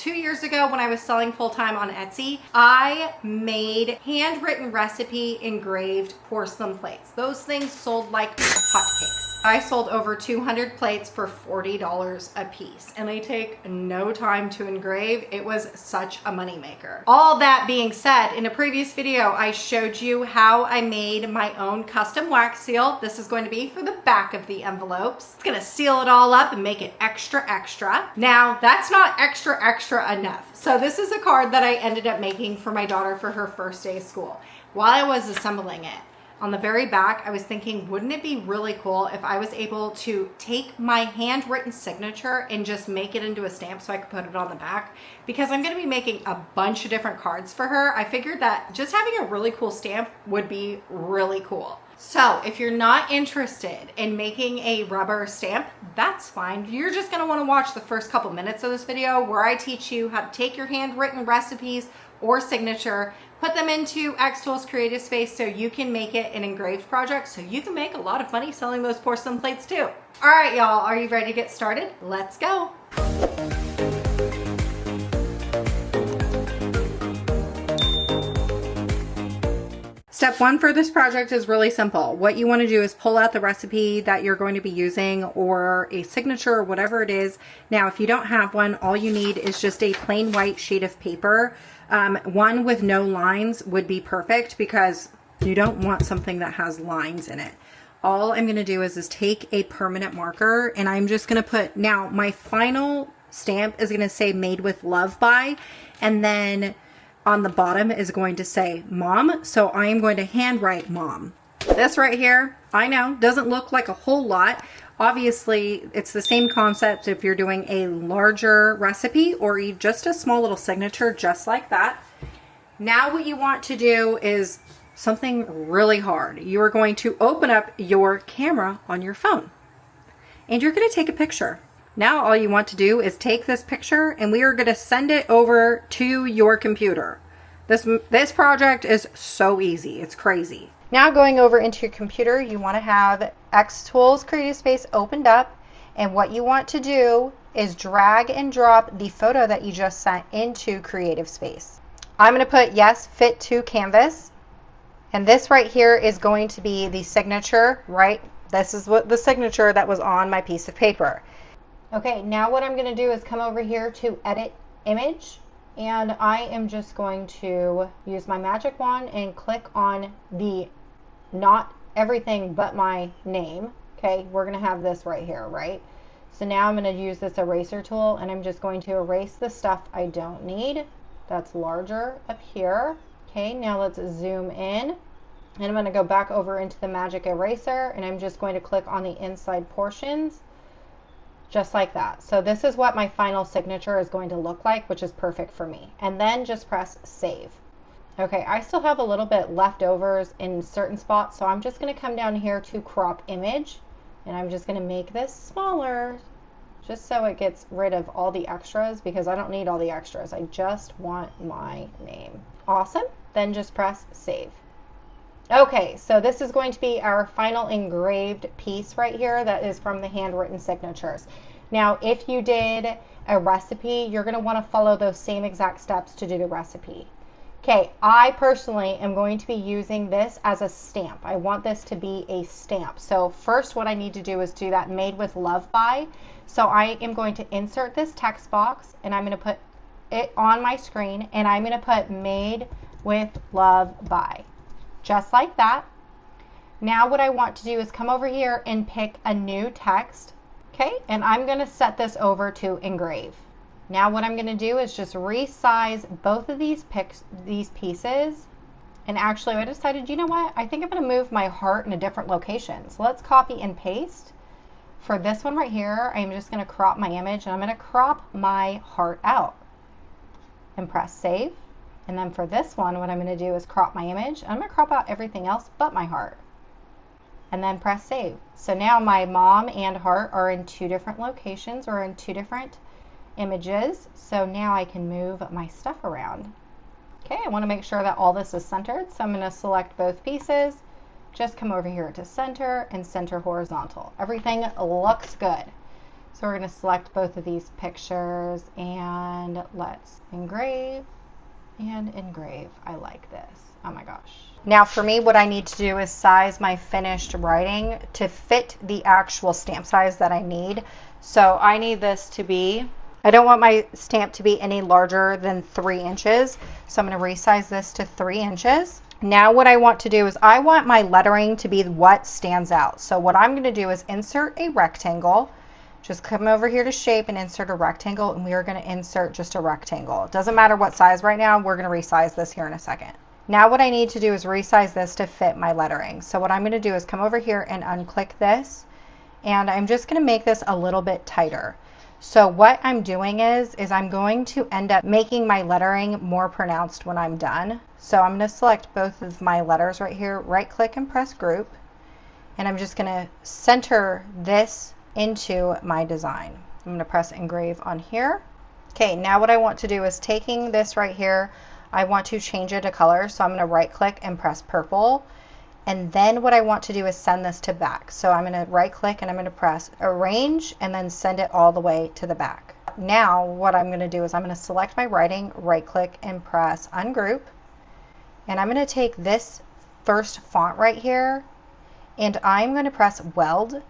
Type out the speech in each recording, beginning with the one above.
2 years ago when I was selling full-time on Etsy, I made handwritten recipe engraved porcelain plates. Those things sold like hotcakes. I sold over 200 plates for $40 a piece, and they take no time to engrave. It was such a moneymaker. All that being said, in a previous video, I showed you how I made my own custom wax seal. This is going to be for the back of the envelopes. It's gonna seal it all up and make it extra, extra. Now, that's not extra, extra enough. So this is a card that I ended up making for my daughter for her first day of school. While I was assembling it, on the very back, I was thinking, wouldn't it be really cool if I was able to take my handwritten signature and just make it into a stamp so I could put it on the back? Because I'm going to be making a bunch of different cards for her. I figured that just having a really cool stamp would be really cool. So if you're not interested in making a rubber stamp, that's fine. You're just going to want to watch the first couple minutes of this video where I teach you how to take your handwritten recipes or signature, put them into xtool's Creative Space so you can make it an engraved project so you can make a lot of money selling those porcelain plates too. All right, y'all, are you ready to get started? Let's go. Step one for this project is really simple. What you want to do is pull out the recipe that you're going to be using or a signature or whatever it is. Now, if you don't have one, all you need is just a plain white sheet of paper. One with no lines would be perfect because you don't want something that has lines in it. All I'm going to do is take a permanent marker, and I'm just going to put, now my final stamp is going to say made with love by, and then on the bottom is going to say mom. So I am going to handwrite mom. This right here, I know, doesn't look like a whole lot. Obviously, it's the same concept if you're doing a larger recipe or just a small little signature, just like that. Now what you want to do is something really hard. You are going to open up your camera on your phone and you're going to take a picture. Now all you want to do is take this picture and we are going to send it over to your computer. This project is so easy. It's crazy. Now going over into your computer, you want to have xtool's Creative Space opened up, and what you want to do is drag and drop the photo that you just sent into Creative Space. I'm going to put yes, fit to canvas, and this right here is going to be the signature, right? This is what the signature that was on my piece of paper. Okay, now what I'm going to do is come over here to edit image, and I am just going to use my magic wand and click on the not everything but my name. Okay, we're going to have this right here, right? So now I'm going to use this eraser tool, and I'm just going to erase the stuff I don't need. That's larger up here. Okay, now let's zoom in, and I'm going to go back over into the magic eraser, and I'm just going to click on the inside portions, just like that. So this is what my final signature is going to look like, which is perfect for me. And then just press save. Okay, I still have a little bit leftovers in certain spots, so I'm just going to come down here to crop image, and I'm just going to make this smaller just so it gets rid of all the extras, because I don't need all the extras. I just want my name. Awesome. Then just press save. Okay, so this is going to be our final engraved piece right here that is from the handwritten signatures. Now, if you did a recipe, you're going to want to follow those same exact steps to do the recipe. Okay, I personally am going to be using this as a stamp. I want this to be a stamp. So first what I need to do is do that made with love by. So I am going to insert this text box, and I'm going to put it on my screen, and I'm going to put made with love by. Just like that. Now what I want to do is come over here and pick a new text. Okay, and I'm going to set this over to engrave. Now what I'm going to do is just resize both of these pieces. And actually I decided, you know what? I think I'm going to move my heart in a different location. So let's copy and paste. For this one right here, I'm just going to crop my image, and I'm going to crop my heart out. And press save. And then for this one, what I'm going to do is crop my image. I'm going to crop out everything else but my heart. And then press save. So now my mom and heart are in two different locations, or in two different images. So now I can move my stuff around. Okay, I want to make sure that all this is centered. So I'm going to select both pieces, just come over here to center and center horizontal. Everything looks good. So we're going to select both of these pictures and let's engrave and engrave. I like this. Oh my gosh. Now for me, what I need to do is size my finished writing to fit the actual stamp size that I need. So I need this to be, I don't want my stamp to be any larger than 3 inches. So I'm going to resize this to 3 inches. Now what I want to do is I want my lettering to be what stands out. So what I'm going to do is insert a rectangle. Just come over here to shape and insert a rectangle, and we are going to insert just a rectangle. It doesn't matter what size right now. We're going to resize this here in a second. Now what I need to do is resize this to fit my lettering. So what I'm going to do is come over here and unclick this, and I'm just going to make this a little bit tighter. So what I'm doing is I'm going to end up making my lettering more pronounced when I'm done. So I'm going to select both of my letters right here, right click and press group, and I'm just going to center this into my design. I'm going to press engrave on here. Okay, now what I want to do is taking this right here, I want to change it to color. So I'm going to right click and press purple. And then what I want to do is send this to back. So I'm going to right click and I'm going to press arrange and then send it all the way to the back. Now what I'm going to do is I'm going to select my writing, right click and press ungroup. And I'm going to take this first font right here and I'm going to press weld.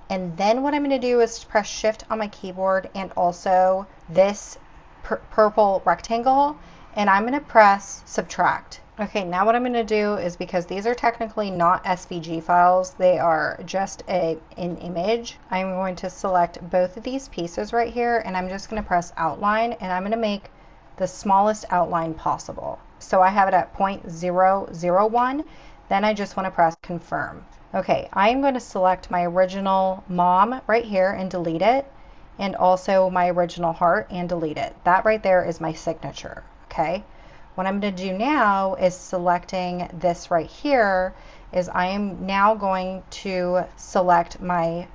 And then what I'm going to do is press shift on my keyboard and also this purple rectangle, and I'm going to press subtract. Okay, now what I'm going to do is, because these are technically not SVG files, they are just an image, I'm going to select both of these pieces right here and I'm just going to press outline, and I'm going to make the smallest outline possible. So I have it at 0.001. Then I just want to press confirm. Okay, I am going to select my original mom right here and delete it, and also my original heart and delete it. That right there is my signature. Okay, what I'm going to do now is selecting this right here is I am now going to select my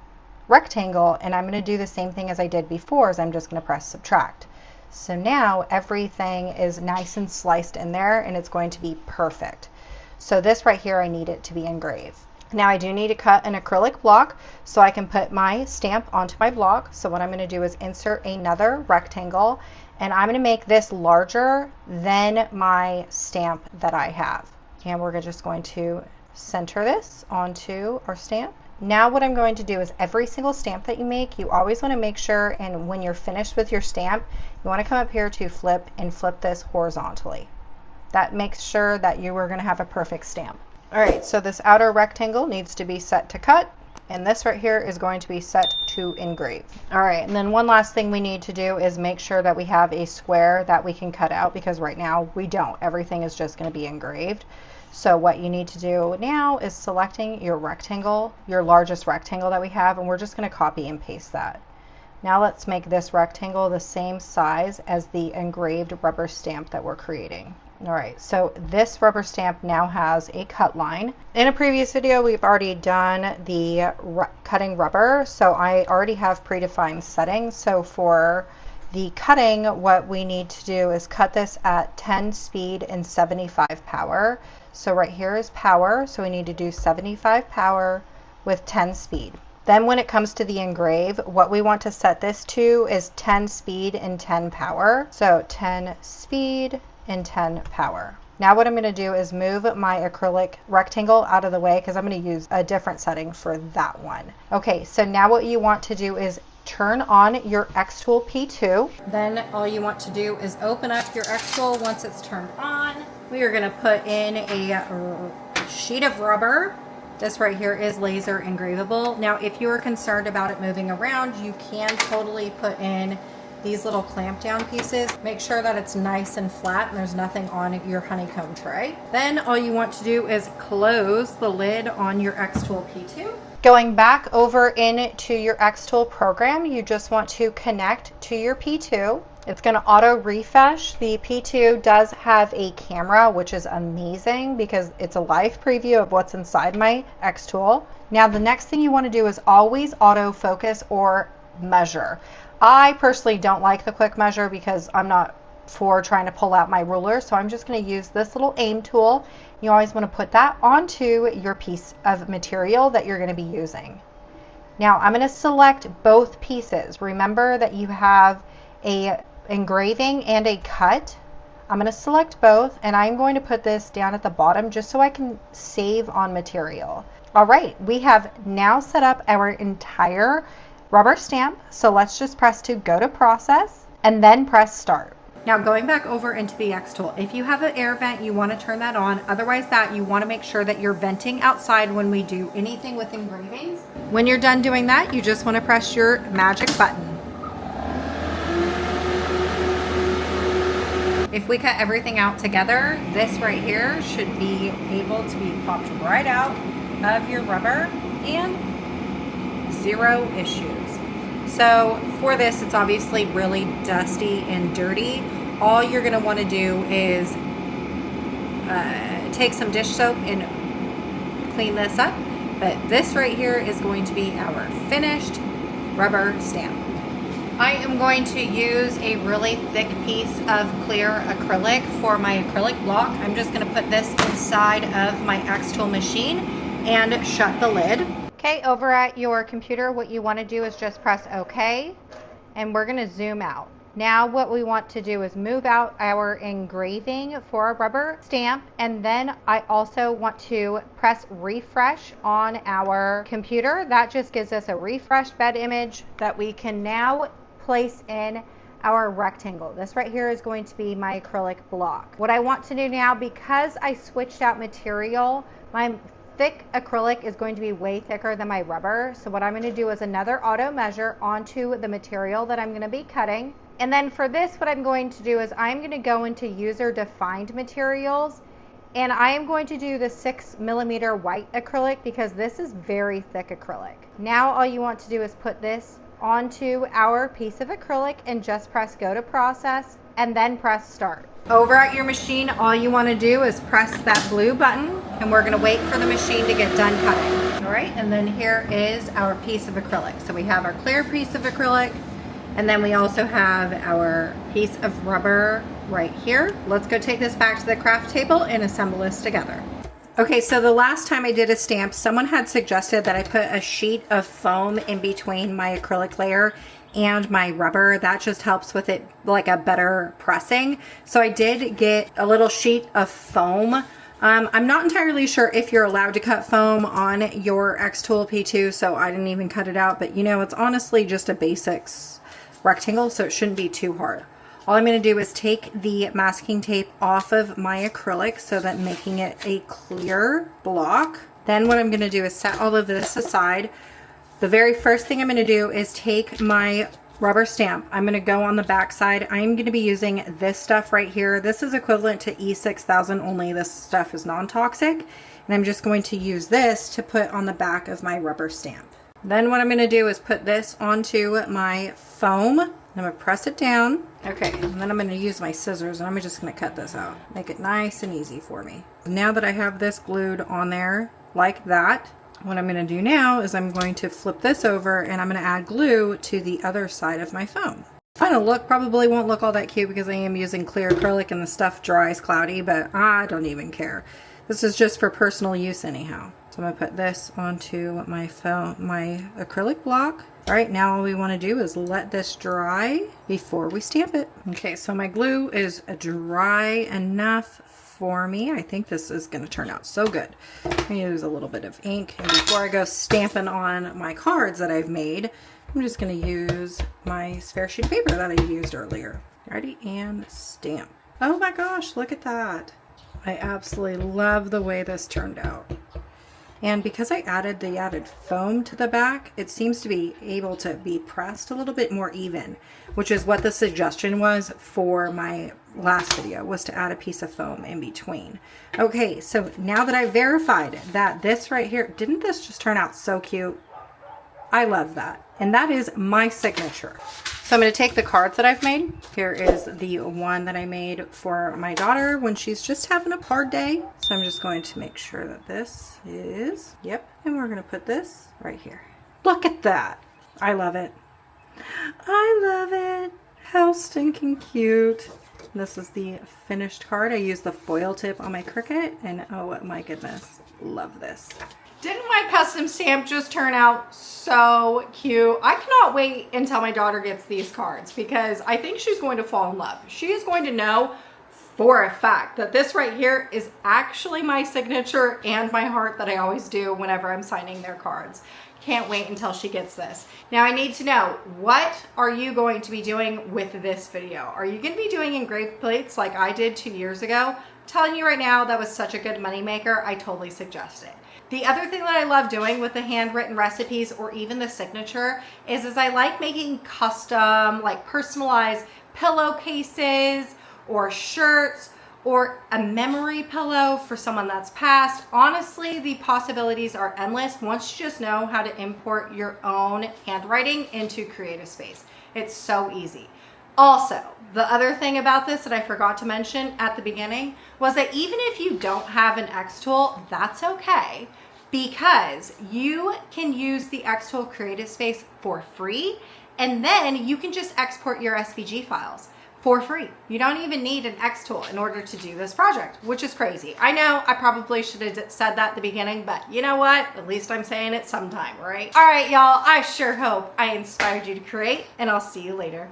rectangle, and I'm going to do the same thing as I did before, is I'm just going to press subtract. So now everything is nice and sliced in there and it's going to be perfect. So this right here, I need it to be engraved. Now I do need to cut an acrylic block so I can put my stamp onto my block. So what I'm going to do is insert another rectangle, and I'm going to make this larger than my stamp that I have. And we're just going to center this onto our stamp. Now what I'm going to do is every single stamp that you make, you always want to make sure, and when you're finished with your stamp, you want to come up here to flip and flip this horizontally. That makes sure that you are going to have a perfect stamp. All right, so this outer rectangle needs to be set to cut, and this right here is going to be set to engrave. All right, and then one last thing we need to do is make sure that we have a square that we can cut out, because right now we don't. Everything is just going to be engraved. So what you need to do now is selecting your rectangle, your largest rectangle that we have, and we're just going to copy and paste that. Now let's make this rectangle the same size as the engraved rubber stamp that we're creating. All right, so this rubber stamp now has a cut line. In a previous video, we've already done the cutting rubber, so I already have predefined settings. So for the cutting, what we need to do is cut this at 10 speed and 75 power. So right here is power, so we need to do 75 power with 10 speed. Then when it comes to the engrave, what we want to set this to is 10 speed and 10 power. So 10 speed and 10 power. Now what I'm going to do is move my acrylic rectangle out of the way, because I'm going to use a different setting for that one. Okay, so now what you want to do is turn on your xtool P2. Then all you want to do is open up your xtool once it's turned on. We are going to put in a sheet of rubber. This right here is laser engravable. Now if you are concerned about it moving around, you can totally put in these little clamp down pieces. Make sure that it's nice and flat and there's nothing on your honeycomb tray. Then all you want to do is close the lid on your xtool P2. Going back over into your xtool program, you just want to connect to your P2. It's going to auto refresh. The P2 does have a camera, which is amazing because it's a live preview of what's inside my xtool. Now the next thing you want to do is always auto focus or measure. I personally don't like the quick measure because I'm not for trying to pull out my ruler, so I'm just going to use this little aim tool. You always want to put that onto your piece of material that you're going to be using. Now I'm going to select both pieces. Remember that you have a engraving and a cut. I'm going to select both, and I'm going to put this down at the bottom just so I can save on material. All right, we have now set up our entire rubber stamp. So let's just press to go to process and then press start. Now going back over into the xtool, if you have an air vent, you want to turn that on. Otherwise that you want to make sure that you're venting outside when we do anything with engravings. When you're done doing that, you just want to press your magic button. If we cut everything out together, this right here should be able to be popped right out of your rubber and 0 issues. So for this, it's obviously really dusty and dirty. All you're going to want to do is take some dish soap and clean this up. But this right here is going to be our finished rubber stamp. I am going to use a really thick piece of clear acrylic for my acrylic block. I'm just going to put this inside of my xtool machine and shut the lid. Okay, over at your computer, what you want to do is just press OK, and we're going to zoom out. Now what we want to do is move out our engraving for a rubber stamp, and then I also want to press refresh on our computer. That just gives us a refreshed bed image that we can now place in our rectangle. This right here is going to be my acrylic block. What I want to do now, because I switched out material, my thick acrylic is going to be way thicker than my rubber. So what I'm going to do is another auto measure onto the material that I'm going to be cutting. And then for this, what I'm going to do is I'm going to go into user defined materials, and I am going to do the 6mm white acrylic because this is very thick acrylic. Now all you want to do is put this onto our piece of acrylic and just press go to process and then press start. Over at your machine, all you want to do is press that blue button, and we're going to wait for the machine to get done cutting. All right, and then here is our piece of acrylic. So we have our clear piece of acrylic, and then we also have our piece of rubber right here. Let's go take this back to the craft table and assemble this together. Okay, so the last time I did a stamp, someone had suggested that I put a sheet of foam in between my acrylic layer and my rubber. That just helps with it, like a better pressing. So I did get a little sheet of foam. I'm not entirely sure if you're allowed to cut foam on your xtool P2, so I didn't even cut it out, but you know, it's honestly just a basics rectangle, so it shouldn't be too hard. All I'm going to do is take the masking tape off of my acrylic so that making it a clear block. Then what I'm going to do is set all of this aside. The very first thing I'm going to do is take my rubber stamp. I'm going to go on the back side. I'm going to be using this stuff right here. This is equivalent to E6000, only this stuff is non-toxic. And I'm just going to use this to put on the back of my rubber stamp. Then what I'm going to do is put this onto my foam. I'm going to press it down. Okay, and then I'm going to use my scissors and I'm just going to cut this out. Make it nice and easy for me. Now that I have this glued on there like that, what I'm going to do now is I'm going to flip this over and I'm going to add glue to the other side of my foam. Final look probably won't look all that cute because I am using clear acrylic and the stuff dries cloudy, but I don't even care. This is just for personal use anyhow. So I'm going to put this onto my acrylic block. All right, now all we want to do is let this dry before we stamp it. Okay, so my glue is dry enough for me. I think this is going to turn out so good. I'm going to use a little bit of ink, and before I go stamping on my cards that I've made, I'm just going to use my spare sheet of paper that I used earlier. Ready, and stamp. Oh my gosh, look at that. I absolutely love the way this turned out. And because I added the added foam to the back, it seems to be able to be pressed a little bit more even, which is what the suggestion was for my last video, was to add a piece of foam in between. Okay, so now that I verified that this right here, didn't this just turn out so cute? I love that. And that is my signature. So I'm going to take the cards that I've made. Here is the one that I made for my daughter when she's just having a hard day. So I'm just going to make sure that this is, yep. And we're going to put this right here. Look at that. I love it. I love it. How stinking cute. This is the finished card. I used the foil tip on my Cricut and oh my goodness, love this. Didn't my custom stamp just turn out so cute? I cannot wait until my daughter gets these cards because I think she's going to fall in love. She is going to know for a fact that this right here is actually my signature and my heart that I always do whenever I'm signing their cards. Can't wait until she gets this. Now I need to know, what are you going to be doing with this video? Are you going to be doing engraved plates like I did 2 years ago? I'm telling you right now, that was such a good money maker. I totally suggest it. The other thing that I love doing with the handwritten recipes or even the signature is I like making custom, like personalized pillowcases or shirts or a memory pillow for someone that's passed. Honestly, the possibilities are endless once you just know how to import your own handwriting into Creative Space. It's so easy. Also, the other thing about this that I forgot to mention at the beginning was that even if you don't have an xtool, that's okay, because you can use the xtool Creative Space for free, and then you can just export your SVG files for free. You don't even need an xtool in order to do this project, which is crazy. I know I probably should have said that at the beginning, but you know what? At least I'm saying it sometime, right? All right, y'all, I sure hope I inspired you to create, and I'll see you later.